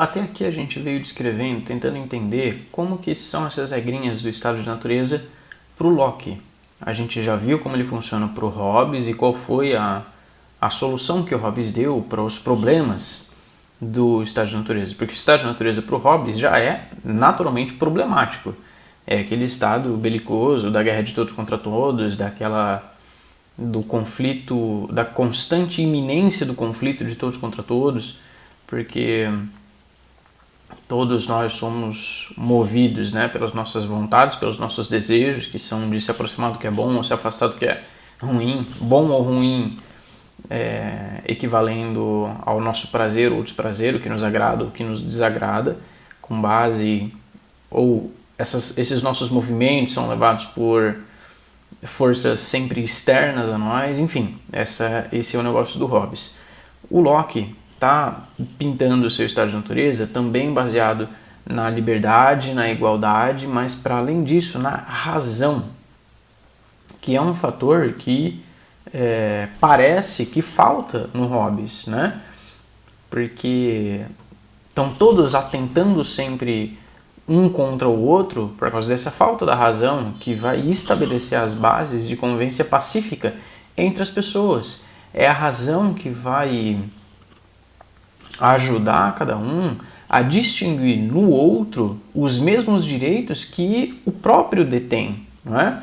Até aqui a gente veio descrevendo, tentando entender como que são essas regrinhas do estado de natureza para o Locke. A gente já viu como ele funciona para o Hobbes e qual foi a solução que o Hobbes deu para os problemas do estado de natureza. Porque o estado de natureza para o Hobbes já é naturalmente problemático. É aquele estado belicoso, da guerra de todos contra todos, do conflito, da constante iminência do conflito de todos contra todos, porque todos nós somos movidos, né, pelas nossas vontades, pelos nossos desejos, que são de se aproximar do que é bom ou se afastar do que é ruim, bom ou ruim, equivalendo ao nosso prazer ou desprazer, o que nos agrada ou o que nos desagrada, com base, ou esses nossos movimentos são levados por forças sempre externas a nós, enfim, esse é o negócio do Hobbes. O Locke está pintando o seu estado de natureza também baseado na liberdade, na igualdade, mas para além disso, na razão, que é um fator que parece que falta no Hobbes, né? Porque estão todos atentando sempre um contra o outro por causa dessa falta da razão que vai estabelecer as bases de convivência pacífica entre as pessoas. É a razão que vai ajudar cada um a distinguir no outro os mesmos direitos que o próprio detém, não é?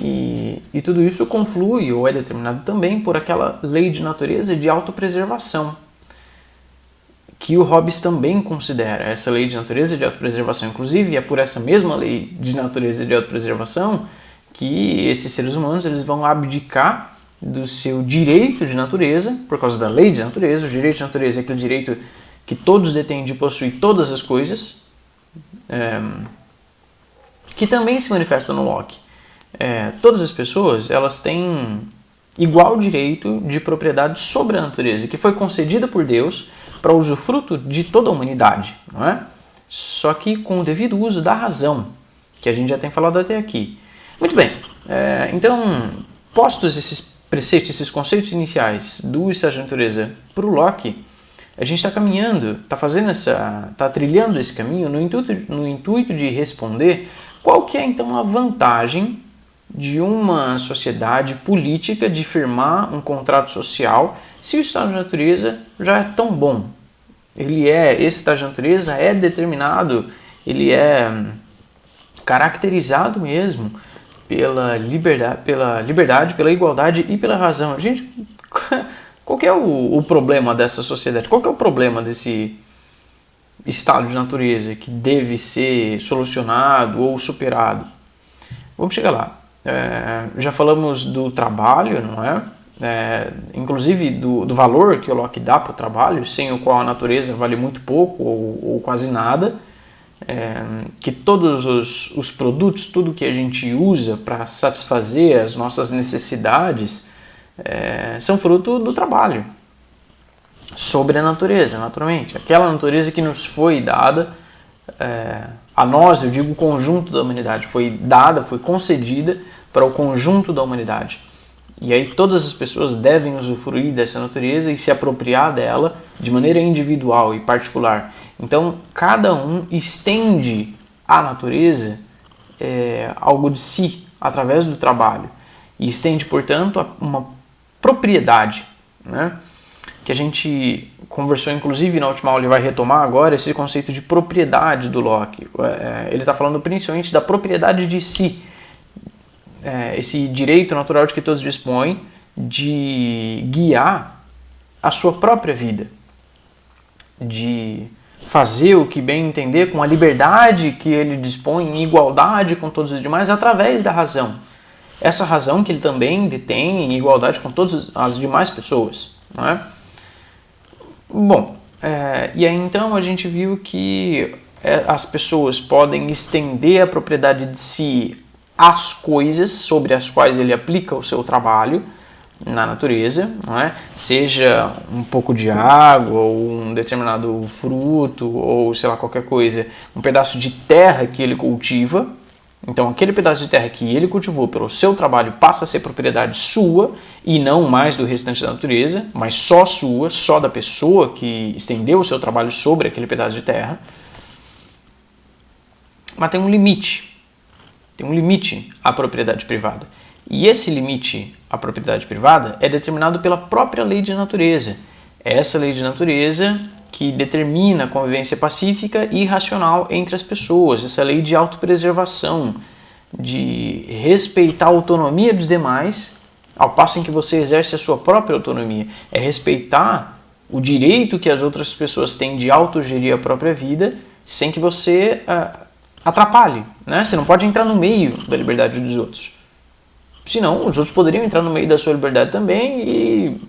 E tudo isso conflui ou é determinado também por aquela lei de natureza de autopreservação, que o Hobbes também considera. Essa lei de natureza de autopreservação, inclusive, é por essa mesma lei de natureza de autopreservação que esses seres humanos eles vão abdicar do seu direito de natureza, por causa da lei de natureza. O direito de natureza é aquele direito que todos detêm de possuir todas as coisas, que também se manifesta no Locke. Todas as pessoas elas têm igual direito de propriedade sobre a natureza, que foi concedida por Deus para usufruto de toda a humanidade, não é? Só que com o devido uso da razão, que a gente já tem falado até aqui. Muito bem, então, postos esses preceitos, esses conceitos iniciais do estado de natureza para o Locke, a gente está caminhando, está trilhando esse caminho no intuito de responder qual que é então a vantagem de uma sociedade política de firmar um contrato social se o estado de natureza já é tão bom. Esse estado de natureza é determinado, ele é caracterizado mesmo pela liberdade, pela igualdade e pela razão. Gente, qual que é o problema dessa sociedade? Qual que é o problema desse estado de natureza que deve ser solucionado ou superado? Vamos chegar lá. Já falamos do trabalho, não é? Inclusive do valor que o Locke dá para o trabalho, sem o qual a natureza vale muito pouco ou quase nada, que todos os produtos, tudo que a gente usa para satisfazer as nossas necessidades são fruto do trabalho, sobre a natureza, naturalmente. Aquela natureza que nos foi dada, a nós, eu digo o conjunto da humanidade, foi dada, foi concedida para o conjunto da humanidade. E aí todas as pessoas devem usufruir dessa natureza e se apropriar dela de maneira individual e particular. Então, cada um estende à natureza algo de si através do trabalho. E estende, portanto, uma propriedade, né? Que a gente conversou, inclusive, na última aula, ele vai retomar agora esse conceito de propriedade do Locke. Ele está falando principalmente da propriedade de si. Esse direito natural de que todos dispõem de guiar a sua própria vida, de fazer o que bem entender com a liberdade que ele dispõe em igualdade com todos os demais através da razão. Essa razão que ele também detém em igualdade com todas as demais pessoas, não é? Bom, e aí então a gente viu que as pessoas podem estender a propriedade de si às coisas sobre as quais ele aplica o seu trabalho na natureza, não é? Seja um pouco de água, ou um determinado fruto, ou sei lá, qualquer coisa, um pedaço de terra que ele cultiva, Então aquele pedaço de terra que ele cultivou pelo seu trabalho passa a ser propriedade sua e não mais do restante da natureza, mas só sua, só da pessoa que estendeu o seu trabalho sobre aquele pedaço de terra. Mas tem um limite à propriedade privada. E esse limite à propriedade privada é determinado pela própria lei de natureza. É essa lei de natureza que determina a convivência pacífica e racional entre as pessoas, essa lei de autopreservação, de respeitar a autonomia dos demais, ao passo em que você exerce a sua própria autonomia. É respeitar o direito que as outras pessoas têm de autogerir a própria vida, sem que você atrapalhe, né? Você não pode entrar no meio da liberdade dos outros. Senão, os outros poderiam entrar no meio da sua liberdade também, e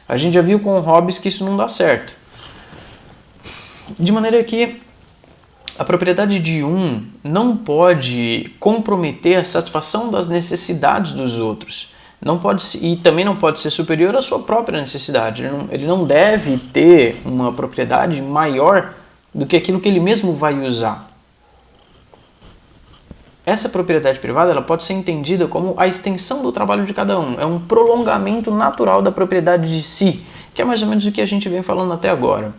a gente já viu com hobbies que isso não dá certo. De maneira que a propriedade de um não pode comprometer a satisfação das necessidades dos outros. Não pode, e também não pode ser superior à sua própria necessidade. Ele não deve ter uma propriedade maior do que aquilo que ele mesmo vai usar. Essa propriedade privada ela pode ser entendida como a extensão do trabalho de cada um. É um prolongamento natural da propriedade de si, que é mais ou menos o que a gente vem falando até agora.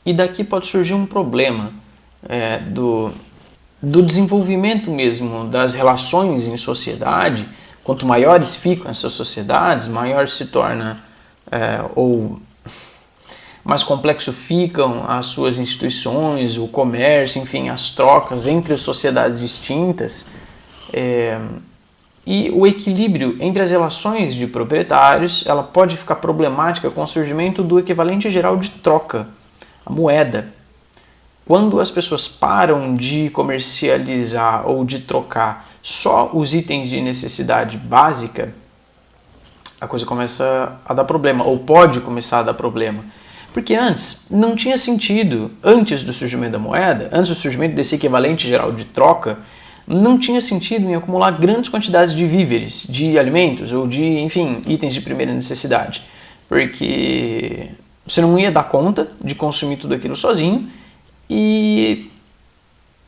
E daqui pode surgir um problema do desenvolvimento mesmo das relações em sociedade. Quanto maiores ficam essas sociedades, maior se torna ou mais complexo ficam as suas instituições, o comércio, enfim, as trocas entre as sociedades distintas. E o equilíbrio entre as relações de proprietários ela pode ficar problemática com o surgimento do equivalente geral de troca, a moeda. Quando as pessoas param de comercializar ou de trocar só os itens de necessidade básica, a coisa começa a dar problema, ou pode começar a dar problema. Porque antes não tinha sentido, antes do surgimento da moeda, antes do surgimento desse equivalente geral de troca, não tinha sentido em acumular grandes quantidades de víveres, de alimentos ou de, enfim, itens de primeira necessidade. Porque você não ia dar conta de consumir tudo aquilo sozinho e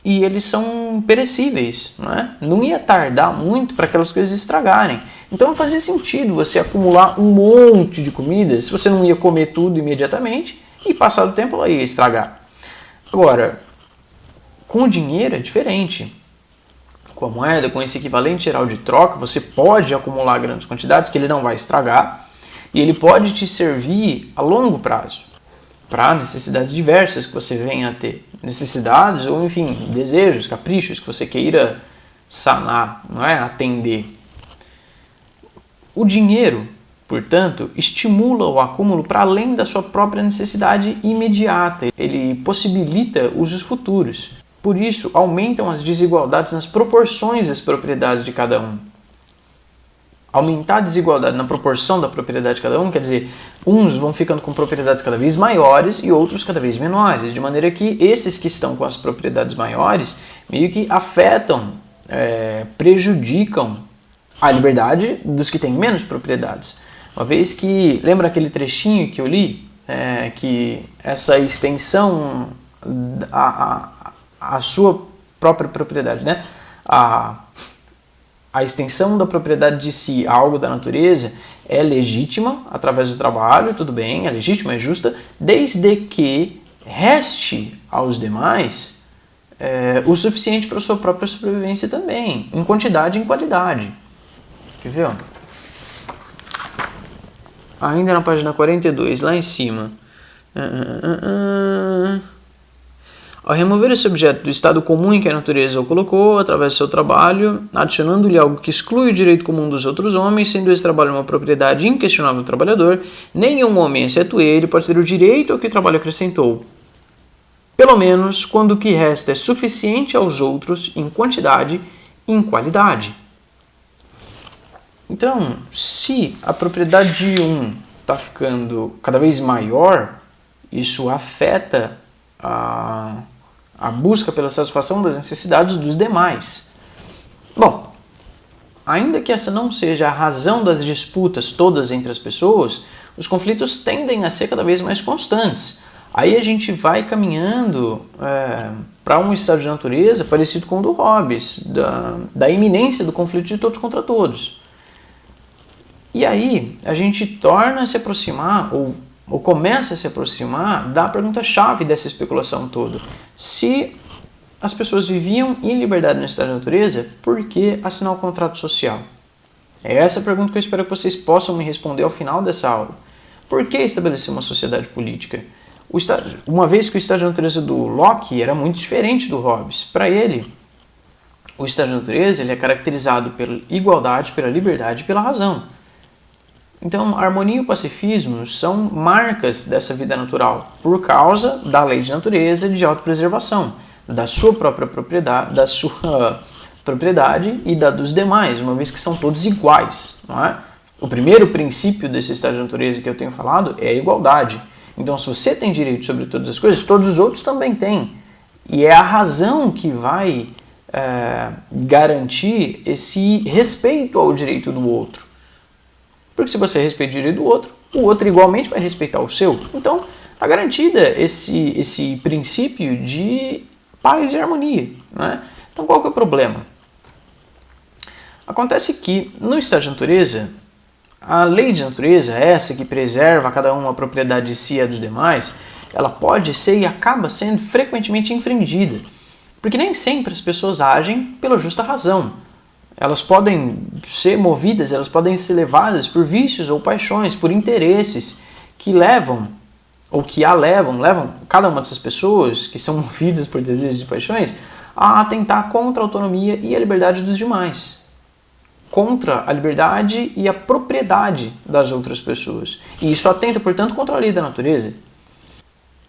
eles são perecíveis, não é? Não ia tardar muito para aquelas coisas estragarem. Então não fazia sentido você acumular um monte de comida se você não ia comer tudo imediatamente e passado o tempo ela ia estragar. Agora, com o dinheiro é diferente. Com a moeda, com esse equivalente geral de troca, você pode acumular grandes quantidades que ele não vai estragar e ele pode te servir a longo prazo para necessidades diversas que você venha a ter. Necessidades ou, enfim, desejos, caprichos que você queira sanar, não é? Atender. O dinheiro, portanto, estimula o acúmulo para além da sua própria necessidade imediata. Ele possibilita usos futuros. Por isso, aumentam as desigualdades nas proporções das propriedades de cada um. Aumentar a desigualdade na proporção da propriedade de cada um, quer dizer, uns vão ficando com propriedades cada vez maiores e outros cada vez menores, de maneira que esses que estão com as propriedades maiores meio que afetam, prejudicam a liberdade dos que têm menos propriedades. Uma vez que, lembra aquele trechinho que eu li? Que essa extensão a sua própria propriedade, né? A extensão da propriedade de si a algo da natureza é legítima através do trabalho, tudo bem, é legítima, é justa, desde que reste aos demais o suficiente para a sua própria sobrevivência também, em quantidade e em qualidade. Quer ver? Ainda na página 42, lá em cima. Ao remover esse objeto do estado comum em que a natureza o colocou, através do seu trabalho, adicionando-lhe algo que exclui o direito comum dos outros homens, sendo esse trabalho uma propriedade inquestionável do trabalhador, nenhum homem, exceto ele, pode ter o direito ao que o trabalho acrescentou. Pelo menos quando o que resta é suficiente aos outros em quantidade e em qualidade. Então, se a propriedade de um está ficando cada vez maior, isso afeta a busca pela satisfação das necessidades dos demais. Bom, ainda que essa não seja a razão das disputas todas entre as pessoas, os conflitos tendem a ser cada vez mais constantes. Aí a gente vai caminhando para um estado de natureza parecido com o do Hobbes, da iminência do conflito de todos contra todos. E aí a gente torna a se aproximar, ou começa a se aproximar da pergunta-chave dessa especulação toda. Se as pessoas viviam em liberdade no estado de natureza, por que assinar o contrato social? É essa a pergunta que eu espero que vocês possam me responder ao final dessa aula. Por que estabelecer uma sociedade política? Uma vez que o estado de natureza do Locke era muito diferente do Hobbes. Para ele, o estado de natureza ele é caracterizado pela igualdade, pela liberdade e pela razão. Então, a harmonia e o pacifismo são marcas dessa vida natural, por causa da lei de natureza de autopreservação, da sua própria propriedade e da dos demais, uma vez que são todos iguais, não é? O primeiro princípio desse estado de natureza que eu tenho falado é a igualdade. Então, se você tem direito sobre todas as coisas, todos os outros também têm. E é a razão que vai garantir esse respeito ao direito do outro. Porque se você respeita o direito do outro, o outro igualmente vai respeitar o seu. Então, está garantida esse princípio de paz e harmonia, né? Então, qual que é o problema? Acontece que, no estado de natureza, a lei de natureza, essa que preserva cada um a propriedade de si e a dos demais, ela pode ser e acaba sendo frequentemente infringida. Porque nem sempre as pessoas agem pela justa razão. Elas podem ser movidas, elas podem ser levadas por vícios ou paixões, por interesses que levam cada uma dessas pessoas que são movidas por desejos e paixões a atentar contra a autonomia e a liberdade dos demais, contra a liberdade e a propriedade das outras pessoas. E isso atenta, portanto, contra a lei da natureza.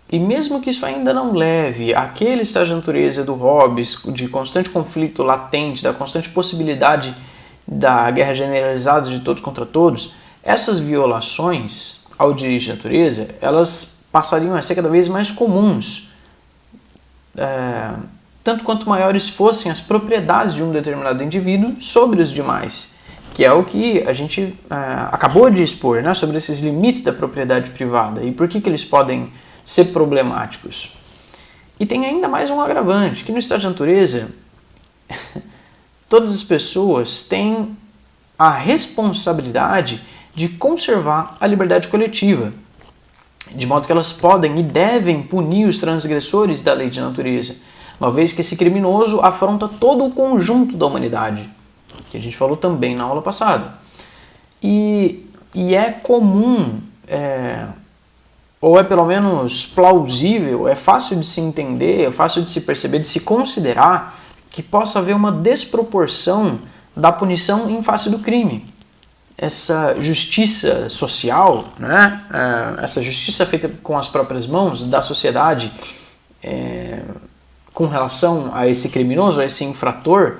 E mesmo que isso ainda não leve àquele estado de natureza do Hobbes, de constante conflito latente, da constante possibilidade da guerra generalizada de todos contra todos, essas violações ao direito de natureza, elas passariam a ser cada vez mais comuns, tanto quanto maiores fossem as propriedades de um determinado indivíduo sobre os demais, que é o que a gente acabou de expor, né, sobre esses limites da propriedade privada e por que eles podem ser problemáticos. E tem ainda mais um agravante, que no estado de natureza, todas as pessoas têm a responsabilidade de conservar a liberdade coletiva, de modo que elas podem e devem punir os transgressores da lei de natureza, uma vez que esse criminoso afronta todo o conjunto da humanidade, que a gente falou também na aula passada. E é comum, ou é pelo menos plausível, é fácil de se entender, é fácil de se perceber, de se considerar que possa haver uma desproporção da punição em face do crime. Essa justiça social, né? Essa justiça feita com as próprias mãos da sociedade com relação a esse criminoso, a esse infrator,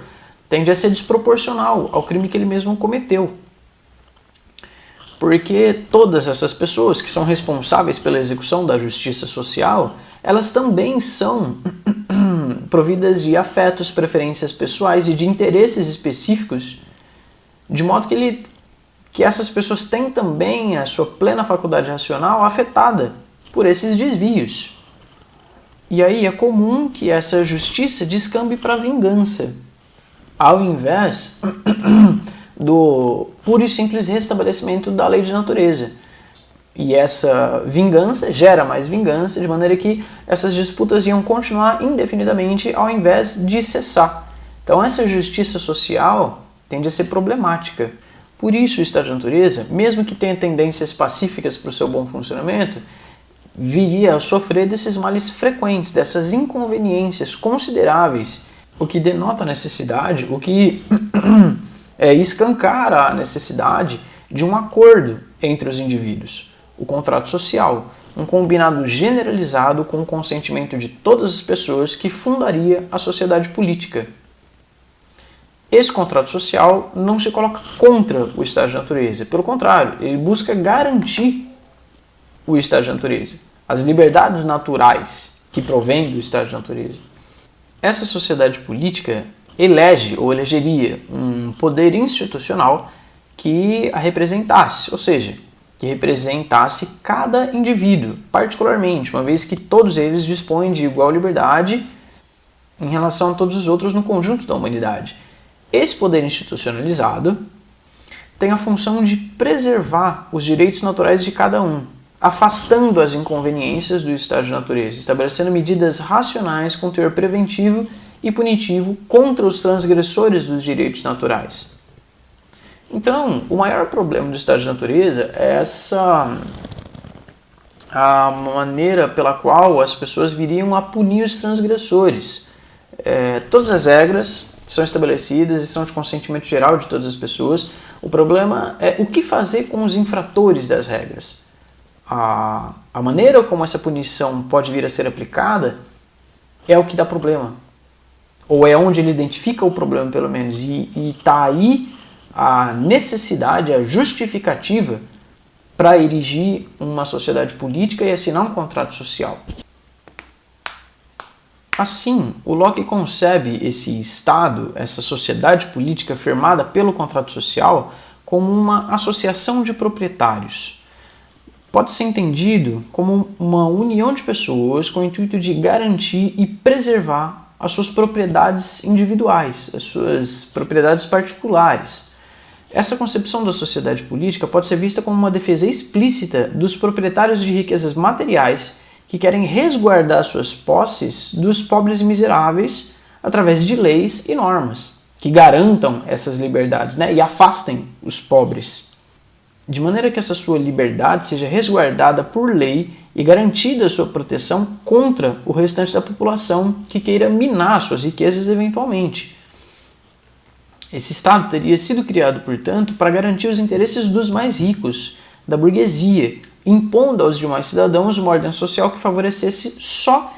tende a ser desproporcional ao crime que ele mesmo cometeu. Porque todas essas pessoas que são responsáveis pela execução da justiça social, elas também são providas de afetos, preferências pessoais e de interesses específicos, de modo que essas pessoas têm também a sua plena faculdade racional afetada por esses desvios. E aí é comum que essa justiça descambe para a vingança, ao invés do puro e simples restabelecimento da lei de natureza. E essa vingança gera mais vingança, de maneira que essas disputas iam continuar indefinidamente ao invés de cessar. Então essa justiça social tende a ser problemática. Por isso o estado de natureza, mesmo que tenha tendências pacíficas para o seu bom funcionamento, viria a sofrer desses males frequentes, dessas inconveniências consideráveis, o que denota a necessidade, o que escancara a necessidade de um acordo entre os indivíduos, o contrato social, um combinado generalizado com o consentimento de todas as pessoas que fundaria a sociedade política. Esse contrato social não se coloca contra o estado de natureza, pelo contrário, ele busca garantir o estado de natureza, as liberdades naturais que provêm do estado de natureza. Essa sociedade política elege ou elegeria um poder institucional que a representasse, ou seja, que representasse cada indivíduo, particularmente, uma vez que todos eles dispõem de igual liberdade em relação a todos os outros no conjunto da humanidade. Esse poder institucionalizado tem a função de preservar os direitos naturais de cada um, afastando as inconveniências do estado de natureza, estabelecendo medidas racionais com teor preventivo e punitivo contra os transgressores dos direitos naturais. Então, o maior problema do estado de natureza é a maneira pela qual as pessoas viriam a punir os transgressores. Todas as regras são estabelecidas e são de consentimento geral de todas as pessoas. O problema é o que fazer com os infratores das regras. A maneira como essa punição pode vir a ser aplicada é o que dá problema. Ou é onde ele identifica o problema, pelo menos. E está aí a necessidade, a justificativa para erigir uma sociedade política e assinar um contrato social. Assim, o Locke concebe esse Estado, essa sociedade política firmada pelo contrato social, como uma associação de proprietários. Pode ser entendido como uma união de pessoas com o intuito de garantir e preservar as suas propriedades individuais, as suas propriedades particulares. Essa concepção da sociedade política pode ser vista como uma defesa explícita dos proprietários de riquezas materiais que querem resguardar suas posses dos pobres e miseráveis através de leis e normas que garantam essas liberdades, e afastem os pobres, de maneira que essa sua liberdade seja resguardada por lei e garantida a sua proteção contra o restante da população que queira minar suas riquezas eventualmente. Esse Estado teria sido criado, portanto, para garantir os interesses dos mais ricos, da burguesia, impondo aos demais cidadãos uma ordem social que favorecesse só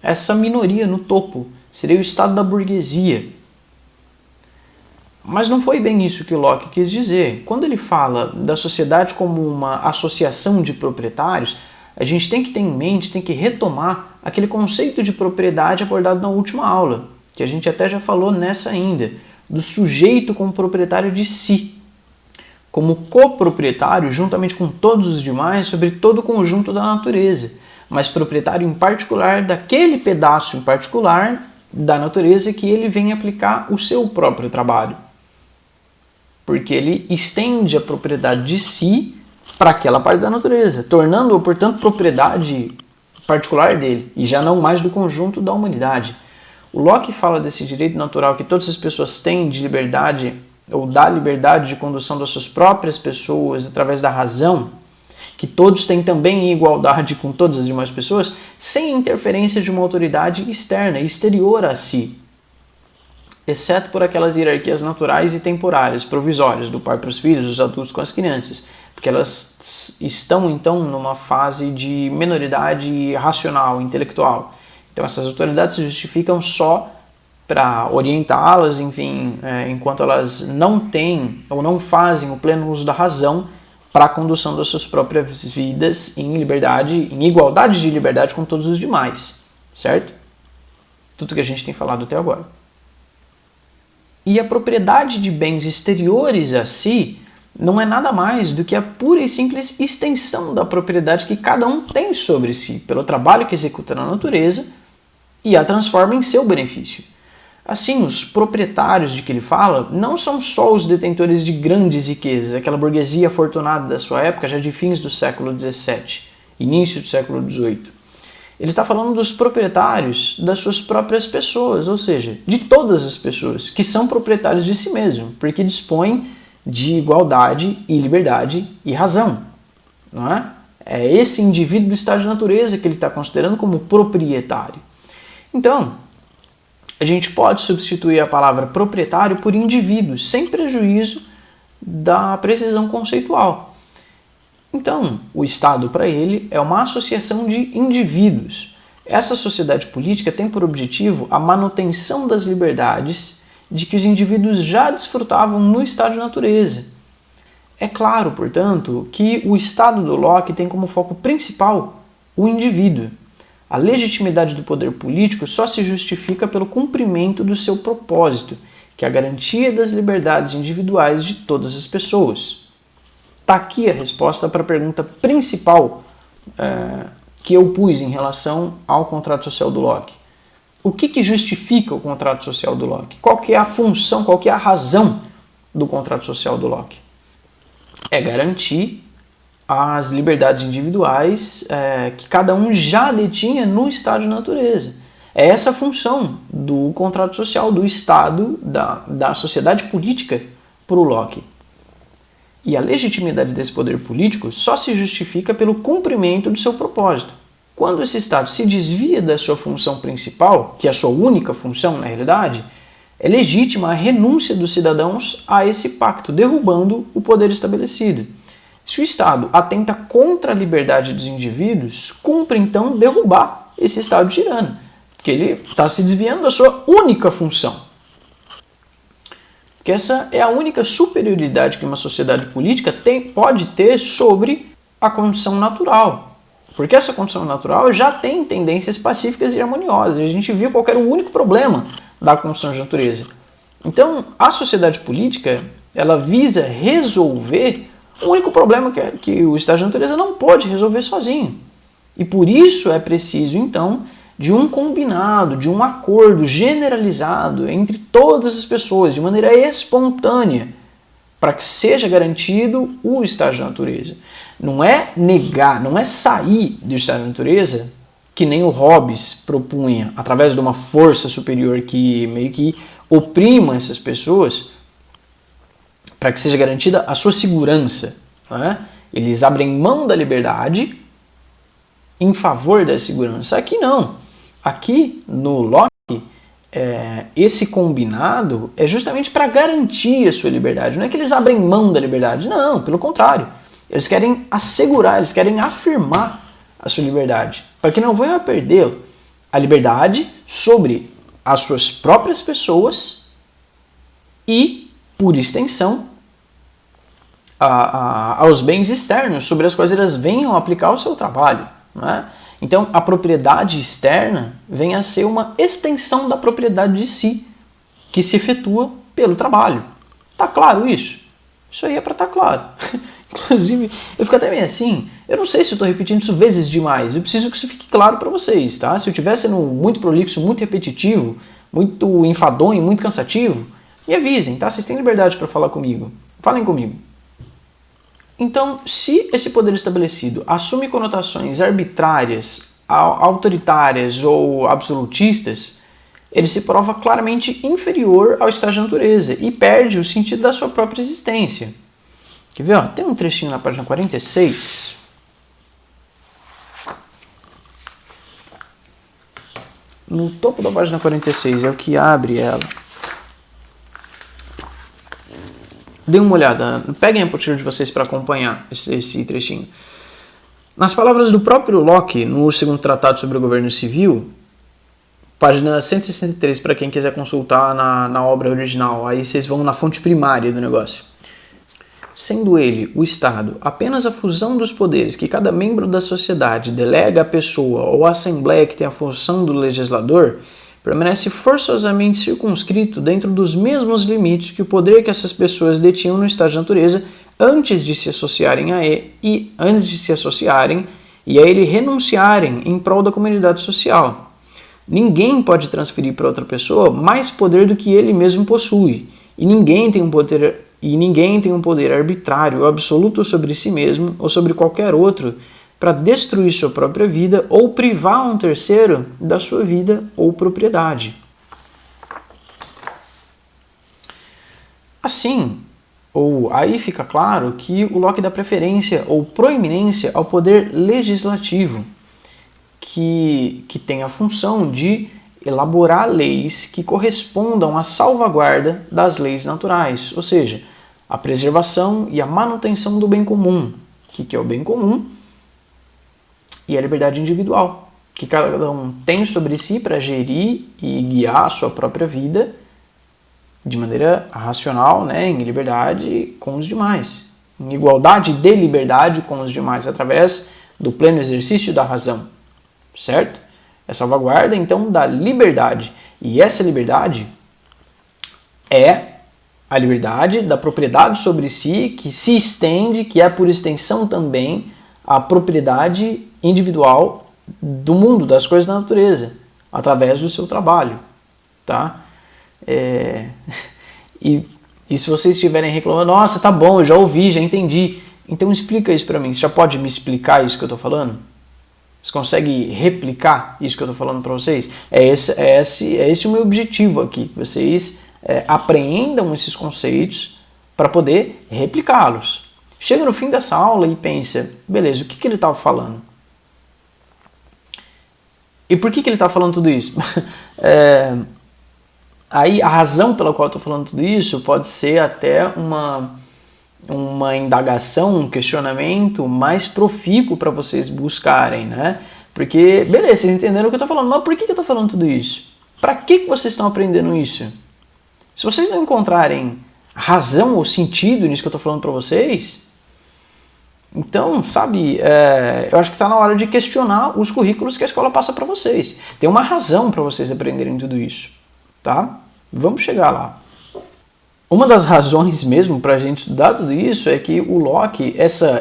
essa minoria no topo. Seria o Estado da burguesia. Mas não foi bem isso que Locke quis dizer. Quando ele fala da sociedade como uma associação de proprietários, a gente tem que ter em mente, tem que retomar aquele conceito de propriedade abordado na última aula, que a gente até já falou nessa ainda, do sujeito como proprietário de si, como coproprietário, juntamente com todos os demais, sobre todo o conjunto da natureza, mas proprietário em particular daquele pedaço em particular da natureza que ele vem aplicar o seu próprio trabalho. Porque ele estende a propriedade de si para aquela parte da natureza, tornando-o, portanto, propriedade particular dele, e já não mais do conjunto da humanidade. O Locke fala desse direito natural que todas as pessoas têm de liberdade, ou da liberdade de condução das suas próprias pessoas através da razão, que todos têm também em igualdade com todas as demais pessoas, sem interferência de uma autoridade externa, exterior a si, exceto por aquelas hierarquias naturais e temporárias, provisórias, do pai para os filhos, dos adultos com as crianças, porque elas estão então numa fase de minoridade racional, intelectual. Então essas autoridades se justificam só para orientá-las, enfim, enquanto elas não têm ou não fazem o pleno uso da razão para a condução das suas próprias vidas em liberdade, em igualdade de liberdade com todos os demais, certo? Tudo que a gente tem falado até agora. E a propriedade de bens exteriores a si não é nada mais do que a pura e simples extensão da propriedade que cada um tem sobre si, pelo trabalho que executa na natureza, e a transforma em seu benefício. Assim, os proprietários de que ele fala não são só os detentores de grandes riquezas, aquela burguesia afortunada da sua época, já de fins do século XVII, início do século XVIII. Ele está falando dos proprietários das suas próprias pessoas, ou seja, de todas as pessoas que são proprietários de si mesmo, porque dispõem de igualdade e liberdade e razão. Não é? É esse indivíduo do estado de natureza que ele está considerando como proprietário. Então, a gente pode substituir a palavra proprietário por indivíduo, sem prejuízo da precisão conceitual. Então, o Estado, para ele, é uma associação de indivíduos. Essa sociedade política tem por objetivo a manutenção das liberdades de que os indivíduos já desfrutavam no estado de natureza. É claro, portanto, que o Estado do Locke tem como foco principal o indivíduo. A legitimidade do poder político só se justifica pelo cumprimento do seu propósito, que é a garantia das liberdades individuais de todas as pessoas. Está aqui a resposta para a pergunta principal que eu pus em relação ao contrato social do Locke. O que justifica o contrato social do Locke? Qual que é a função, qual que é a razão do contrato social do Locke? É garantir as liberdades individuais que cada um já detinha no estado de natureza. É essa a função do contrato social, do Estado, da sociedade política para o Locke. E a legitimidade desse poder político só se justifica pelo cumprimento do seu propósito. Quando esse Estado se desvia da sua função principal, que é a sua única função na realidade, é legítima a renúncia dos cidadãos a esse pacto, derrubando o poder estabelecido. Se o Estado atenta contra a liberdade dos indivíduos, cumpre então derrubar esse Estado tirano, porque ele está se desviando da sua única função. Porque essa é a única superioridade que uma sociedade política pode ter sobre a condição natural. Porque essa condição natural já tem tendências pacíficas e harmoniosas. A gente viu qual era o único problema da condição de natureza. Então, a sociedade política, ela visa resolver o único problema que o estado de natureza não pode resolver sozinho. E por isso é preciso, então, de um combinado, de um acordo generalizado entre todas as pessoas, de maneira espontânea, para que seja garantido o estado de natureza. Não é negar, não é sair do estado de natureza, que nem o Hobbes propunha, através de uma força superior que meio que oprima essas pessoas, para que seja garantida a sua segurança. Né? Eles abrem mão da liberdade em favor da segurança. Aqui não. Aqui no Locke, esse combinado é justamente para garantir a sua liberdade. Não é que eles abrem mão da liberdade, não, pelo contrário. Eles querem assegurar, eles querem afirmar a sua liberdade, para que não venham a perder a liberdade sobre as suas próprias pessoas e, por extensão, aos bens externos, sobre as quais elas venham a aplicar o seu trabalho. Né? Então, a propriedade externa vem a ser uma extensão da propriedade de si, que se efetua pelo trabalho. Tá claro isso? Isso aí é para estar claro. Inclusive, eu fico até meio assim, eu não sei se eu estou repetindo isso vezes demais, eu preciso que isso fique claro para vocês, tá? Se eu estiver sendo muito prolixo, muito repetitivo, muito enfadonho, muito cansativo, me avisem, tá? Vocês têm liberdade para falar comigo. Falem comigo. Então, se esse poder estabelecido assume conotações arbitrárias, autoritárias ou absolutistas, ele se prova claramente inferior ao estado de natureza e perde o sentido da sua própria existência. Quer ver? Ó, tem um trechinho na página 46. No topo da página 46, é o que abre ela. Dê uma olhada, peguem a apostila de vocês para acompanhar esse trechinho. Nas palavras do próprio Locke, no segundo tratado sobre o governo civil, página 163, para quem quiser consultar na obra original, aí vocês vão na fonte primária do negócio. Sendo ele, o Estado, apenas a fusão dos poderes que cada membro da sociedade delega à pessoa ou à Assembleia que tem a função do legislador, permanece forçosamente circunscrito dentro dos mesmos limites que o poder que essas pessoas detinham no estado de natureza antes de se associarem e a ele renunciarem em prol da comunidade social. Ninguém pode transferir para outra pessoa mais poder do que ele mesmo possui, e ninguém tem um poder arbitrário ou absoluto sobre si mesmo ou sobre qualquer outro para destruir sua própria vida ou privar um terceiro da sua vida ou propriedade. Assim, aí fica claro que o Locke dá preferência ou proeminência ao poder legislativo, que tem a função de elaborar leis que correspondam à salvaguarda das leis naturais, ou seja, a preservação e a manutenção do bem comum. O que é o bem comum? E a liberdade individual, que cada um tem sobre si para gerir e guiar a sua própria vida de maneira racional, né, em liberdade com os demais, em igualdade de liberdade com os demais, através do pleno exercício da razão, certo? É salvaguarda, então, da liberdade. E essa liberdade é a liberdade da propriedade sobre si, que se estende, que é por extensão também a propriedade individual do mundo, das coisas da natureza, através do seu trabalho, tá? E se vocês estiverem reclamando, nossa, tá bom, eu já ouvi, já entendi, então explica isso para mim. Você já pode me explicar isso que eu estou falando? Você consegue replicar isso que eu estou falando para vocês? É esse o meu objetivo aqui, que vocês apreendam esses conceitos para poder replicá-los. Chega no fim dessa aula e pensa, beleza, o que ele estava falando? E por que ele está falando tudo isso? Aí a razão pela qual eu estou falando tudo isso pode ser até uma indagação, um questionamento mais profícuo para vocês buscarem, né? Porque, beleza, vocês entenderam o que eu estou falando, mas por que eu estou falando tudo isso? Para que vocês estão aprendendo isso? Se vocês não encontrarem razão ou sentido nisso que eu estou falando para vocês, então, sabe, eu acho que está na hora de questionar os currículos que a escola passa para vocês. Tem uma razão para vocês aprenderem tudo isso, tá? Vamos chegar lá. Uma das razões mesmo para a gente estudar tudo isso é que o Locke,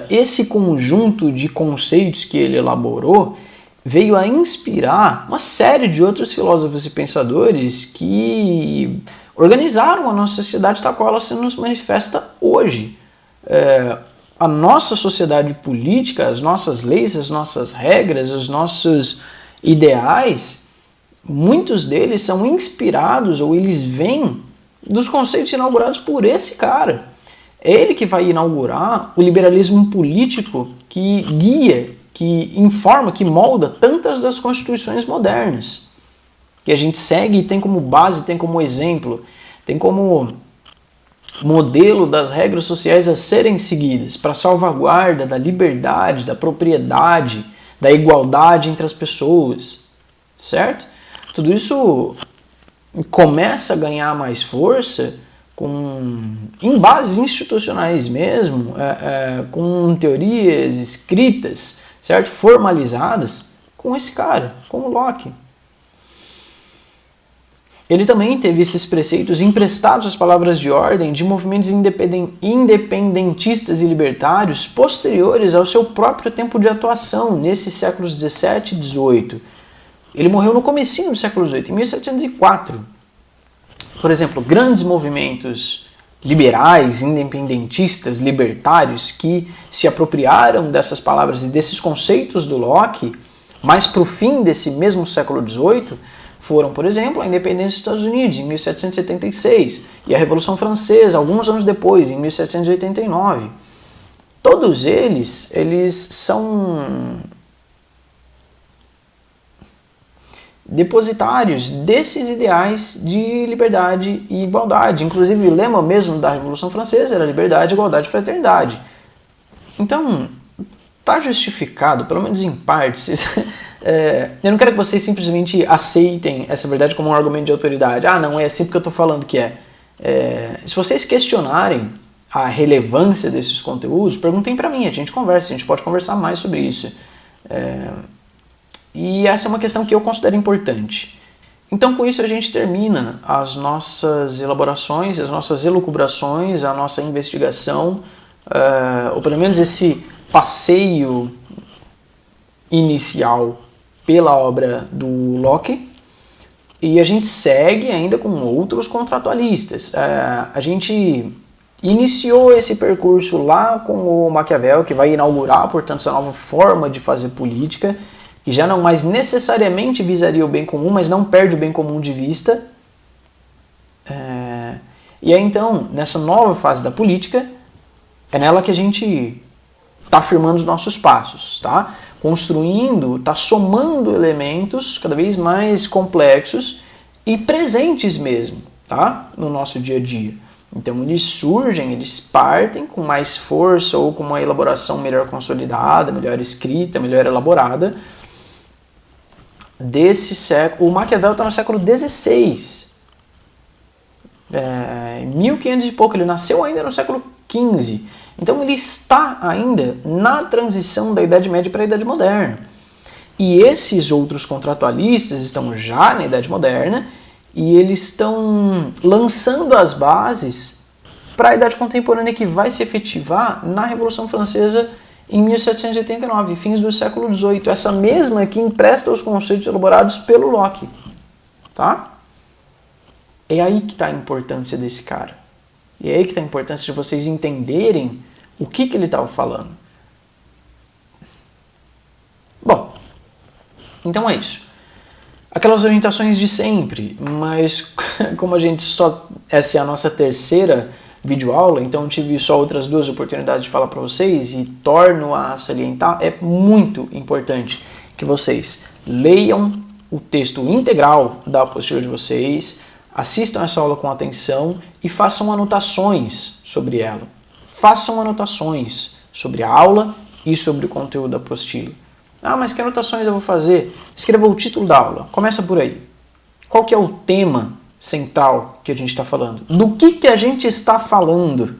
esse conjunto de conceitos que ele elaborou, veio a inspirar uma série de outros filósofos e pensadores que organizaram a nossa sociedade tal qual ela se nos manifesta hoje. A nossa sociedade política, as nossas leis, as nossas regras, os nossos ideais, muitos deles são inspirados ou eles vêm dos conceitos inaugurados por esse cara. É ele que vai inaugurar o liberalismo político que guia, que informa, que molda tantas das constituições modernas, que a gente segue e tem como base, tem como exemplo, tem como modelo das regras sociais a serem seguidas para salvaguarda da liberdade, da propriedade, da igualdade entre as pessoas, certo? Tudo isso começa a ganhar mais força em bases institucionais mesmo, com teorias escritas, certo? Formalizadas com esse cara, com o Locke. Ele também teve esses preceitos emprestados às palavras de ordem de movimentos independentistas e libertários posteriores ao seu próprio tempo de atuação, nesses séculos 17 e 18. Ele morreu no comecinho do século XVIII, em 1704. Por exemplo, grandes movimentos liberais, independentistas, libertários, que se apropriaram dessas palavras e desses conceitos do Locke, mais para o fim desse mesmo século XVIII, foram, por exemplo, a independência dos Estados Unidos, em 1776, e a Revolução Francesa, alguns anos depois, em 1789. Todos eles são depositários desses ideais de liberdade e igualdade. Inclusive, o lema mesmo da Revolução Francesa era liberdade, igualdade e fraternidade. Então, está justificado, pelo menos em partes. Eu não quero que vocês simplesmente aceitem essa verdade como um argumento de autoridade. Ah, não, é assim porque eu estou falando que é. Se vocês questionarem a relevância desses conteúdos, perguntem para mim, a gente conversa, a gente pode conversar mais sobre isso. E essa é uma questão que eu considero importante. Então, com isso, a gente termina as nossas elaborações, as nossas elucubrações, a nossa investigação, ou pelo menos esse passeio inicial pela obra do Locke, e a gente segue ainda com outros contratualistas. A gente iniciou esse percurso lá com o Maquiavel, que vai inaugurar, portanto, essa nova forma de fazer política, que já não mais necessariamente visaria o bem comum, mas não perde o bem comum de vista. E aí, então, nessa nova fase da política, é nela que a gente está firmando os nossos passos, tá? Construindo, está somando elementos cada vez mais complexos e presentes mesmo, tá? No nosso dia a dia. Então eles surgem, eles partem com mais força ou com uma elaboração melhor consolidada, melhor escrita, melhor elaborada desse século. O Maquiavel está no século XVI. 1500 e pouco, ele nasceu ainda no século XV. Então ele está ainda na transição da Idade Média para a Idade Moderna. E esses outros contratualistas estão já na Idade Moderna e eles estão lançando as bases para a Idade Contemporânea, que vai se efetivar na Revolução Francesa em 1789, fins do século XVIII. Essa mesma que empresta os conceitos elaborados pelo Locke. Tá? É aí que está a importância desse cara. E é aí que está a importância de vocês entenderem o que ele estava falando. Bom, então é isso. Aquelas orientações de sempre, mas como a gente essa é a nossa terceira videoaula, então tive só outras 2 oportunidades de falar para vocês e torno a salientar, é muito importante que vocês leiam o texto integral da apostila de vocês, assistam essa aula com atenção e façam anotações sobre ela. Façam anotações sobre a aula e sobre o conteúdo da apostila. Ah, mas que anotações eu vou fazer? Escreva o título da aula. Começa por aí. Qual que é o tema central que a gente está falando? Do que a gente está falando?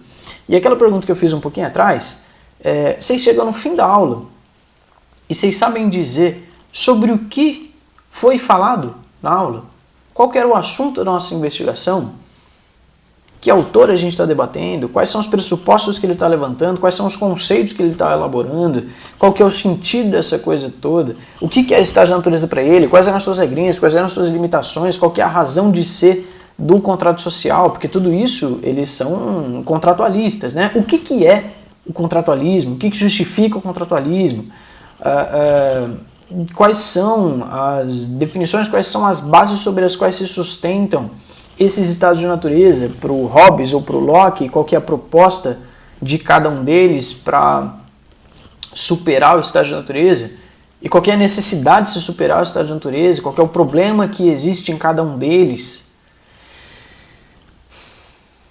E aquela pergunta que eu fiz um pouquinho atrás, vocês chegam no fim da aula e vocês sabem dizer sobre o que foi falado na aula? Qual que era o assunto da nossa investigação? Que autor a gente está debatendo? Quais são os pressupostos que ele está levantando? Quais são os conceitos que ele está elaborando? Qual que é o sentido dessa coisa toda? O que é estágio da natureza para ele? Quais eram as suas regrinhas? Quais eram as suas limitações? Qual que é a razão de ser do contrato social? Porque tudo isso, eles são contratualistas, né? O que é o contratualismo? O que justifica o contratualismo? Quais são as definições? Quais são as bases sobre as quais se sustentam esses estados de natureza para o Hobbes ou para o Locke? Qual que é a proposta de cada um deles para superar o estado de natureza? E qual que é a necessidade de se superar o estado de natureza? Qual que é o problema que existe em cada um deles?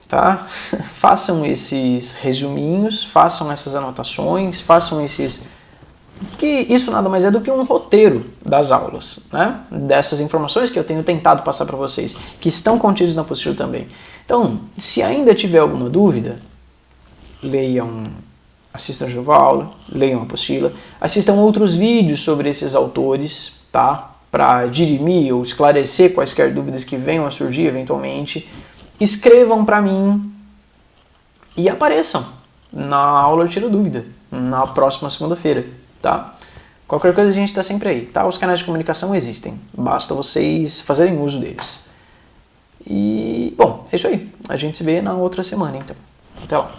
Tá? Façam esses resuminhos, façam essas anotações, façam esses... que isso nada mais é do que um roteiro das aulas, né? Dessas informações que eu tenho tentado passar para vocês, que estão contidas na apostila também. Então, se ainda tiver alguma dúvida, leiam, assistam de novo a aula, leiam a apostila, assistam outros vídeos sobre esses autores, tá? Para dirimir ou esclarecer quaisquer dúvidas que venham a surgir eventualmente. Escrevam para mim e apareçam na aula de Tira Dúvida, na próxima segunda-feira. Tá? Qualquer coisa a gente está sempre aí, tá? Os canais de comunicação existem, basta vocês fazerem uso deles. E, bom, é isso aí. A gente se vê na outra semana, então. Até lá.